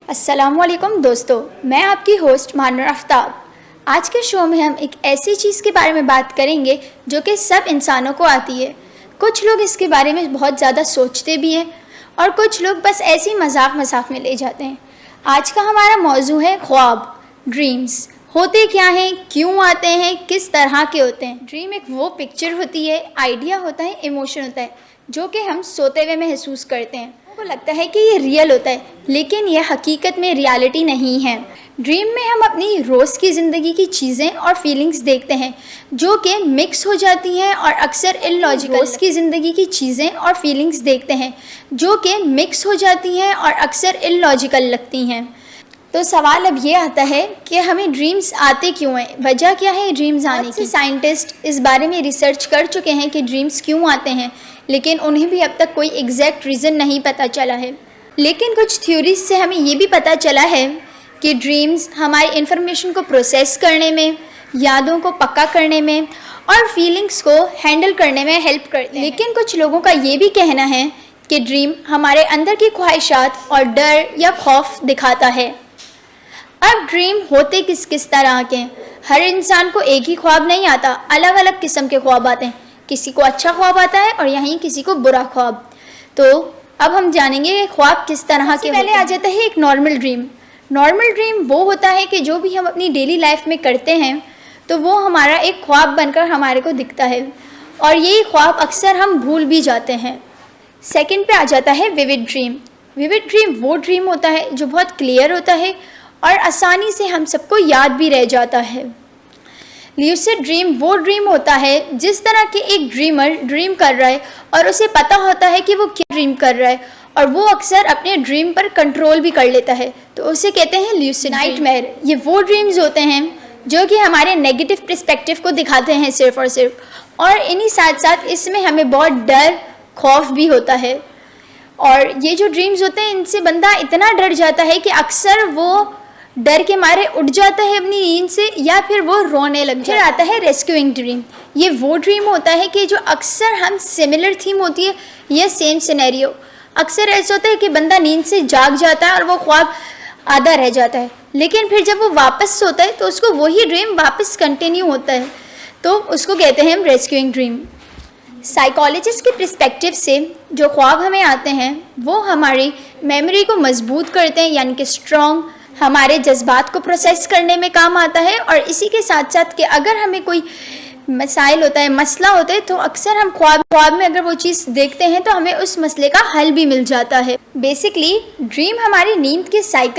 अस्सलामुअलैकुम दोस्तों, मैं आपकी होस्ट मानूर आफ्ताब। आज के शो में हम एक ऐसी चीज़ के बारे में बात करेंगे जो कि सब इंसानों को आती है। कुछ लोग इसके बारे में बहुत ज़्यादा सोचते भी हैं और कुछ लोग बस ऐसे ही मजाक में ले जाते हैं। आज का हमारा मौजू है ख्वाब, ड्रीम्स। होते क्या हैं, क्यों आते हैं, किस तरह के होते हैं। ड्रीम एक वो पिक्चर होती है, आइडिया होता है, इमोशन होता है जो कि हम सोते हुए महसूस करते हैं। को लगता है कि ये रियल होता है, लेकिन यह हकीकत में रियलिटी नहीं है। ड्रीम में हम अपनी रोज़ की ज़िंदगी की चीज़ें और फीलिंग्स देखते हैं जो कि मिक्स हो जाती हैं और अक्सर इलॉजिकल। रोज़ की ज़िंदगी की चीज़ें और फीलिंग्स देखते हैं जो कि मिक्स हो जाती हैं और अक्सर इलॉजिकल लगती हैं। तो सवाल अब ये आता है कि हमें ड्रीम्स आते क्यों हैं, वजह क्या है ड्रीम्स आने की। साइंटिस्ट इस बारे में रिसर्च कर चुके हैं कि ड्रीम्स क्यों आते हैं, लेकिन उन्हें भी अब तक कोई एग्जैक्ट रीज़न नहीं पता चला है। लेकिन कुछ थ्योरीज से हमें ये भी पता चला है कि ड्रीम्स हमारी इन्फॉर्मेशन को प्रोसेस करने में, यादों को पक्का करने में और फीलिंग्स को हैंडल करने में हेल्प करते हैं। लेकिन कुछ लोगों का ये भी कहना है कि ड्रीम हमारे अंदर की ख्वाहिशात और डर या खौफ दिखाता है। अब ड्रीम होते किस किस तरह के हैं। हर इंसान को एक ही ख्वाब नहीं आता, अलग अलग किस्म के ख्वाब आते हैं। किसी को अच्छा ख्वाब आता है और यहीं किसी को बुरा ख्वाब। तो अब हम जानेंगे कि ख्वाब किस तरह के। पहले आ जाता है एक नॉर्मल ड्रीम। नॉर्मल ड्रीम वो होता है कि जो भी हम अपनी डेली लाइफ में करते हैं तो वो हमारा एक ख्वाब बनकर हमारे को दिखता है और यही ख्वाब अक्सर हम भूल भी जाते हैं। सेकंड पे आ जाता है विविड ड्रीम। विविड ड्रीम वो ड्रीम होता है जो बहुत क्लियर होता है और आसानी से हम सबको याद भी रह जाता है। ल्यूसिड ड्रीम वो ड्रीम होता है जिस तरह के एक ड्रीमर ड्रीम कर रहा है और उसे पता होता है कि वो क्या ड्रीम कर रहा है और वो अक्सर अपने ड्रीम पर कंट्रोल भी कर लेता है, तो उसे कहते हैं ल्यूसिड। नाइटमेयर ये वो ड्रीम्स होते हैं जो कि हमारे नेगेटिव पर्सपेक्टिव को दिखाते हैं सिर्फ और सिर्फ, और इन्हीं साथ साथ इसमें हमें बहुत डर खौफ भी होता है। और ये जो ड्रीम्स होते हैं इनसे बंदा इतना डर जाता है कि अक्सर वो डर के मारे उठ जाता है अपनी नींद से या फिर वो रोने लग जाता है। फिर आता है रेस्क्यूइंग ड्रीम। ये वो ड्रीम होता है कि जो अक्सर हम सिमिलर थीम होती है या सेम सिनेरियो। अक्सर ऐसा होता है कि बंदा नींद से जाग जाता है और वो ख्वाब आधा रह जाता है, लेकिन फिर जब वो वापस सोता है तो उसको वही ड्रीम वापस कंटिन्यू होता है, तो उसको कहते हैं हम रेस्क्यूइंग ड्रीम। साइकोलॉजिस्ट के पर्सपेक्टिव से जो ख्वाब हमें आते हैं वो हमारी मेमोरी को मजबूत करते हैं, यानी कि स्ट्रॉन्ग, हमारे जज्बात को प्रोसेस करने में काम आता है। और इसी के साथ साथ कि अगर हमें कोई मसाइल होता है, मसला होता है, तो अक्सर हम ख्वाब में अगर वो चीज़ देखते हैं तो हमें उस मसले का हल भी मिल जाता है। बेसिकली ड्रीम हमारी नींद के साइकिल